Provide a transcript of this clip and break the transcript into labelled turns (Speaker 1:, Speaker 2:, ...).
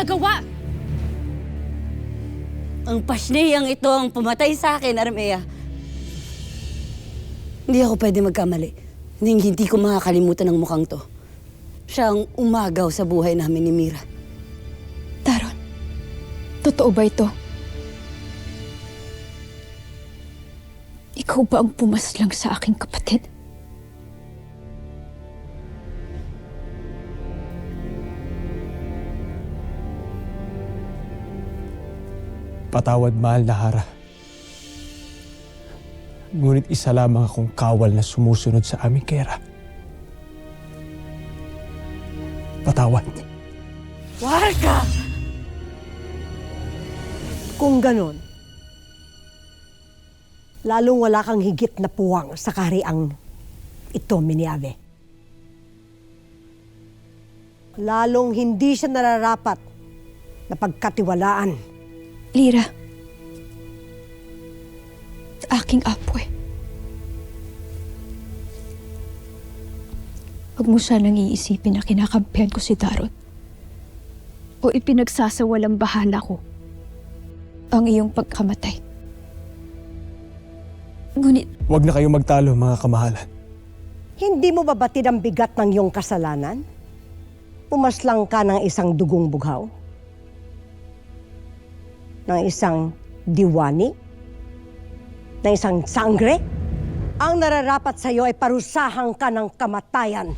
Speaker 1: nagawa!
Speaker 2: Ang pasneyang ito ang pumatay sa akin, Armea. Hindi ako pwede magkamali. Hindi ko makakalimutan ang mukhang to. Siya ang umagaw sa buhay namin ni Mira.
Speaker 1: Daron, totoo ba ito? Ikaw ba ang pumaslang sa aking kapatid?
Speaker 3: Patawad, mahal na Hara. Ngunit isa lamang akong kawal na sumusunod sa aming kera. Patawad.
Speaker 2: Warka!
Speaker 4: Kung ganon, lalong wala kang higit na puwang sa kahariang ito, Miniabe. Lalong hindi siya nararapat na pagkatiwalaan.
Speaker 1: Lira, aking apoy. Huwag mo sanang iisipin na kinakampihan ko si Daron o ipinagsasawalang bahala ko ang iyong pagkamatay. Ngunit,
Speaker 3: Huwag na kayong magtalo, mga kamahalan.
Speaker 4: Hindi mo ba batid ang bigat ng iyong kasalanan? Pumaslang ka ng isang dugong bughaw? Ng isang diwani? Ng isang sangre? Ang nararapat sa iyo ay parusahan ka ng kamatayan.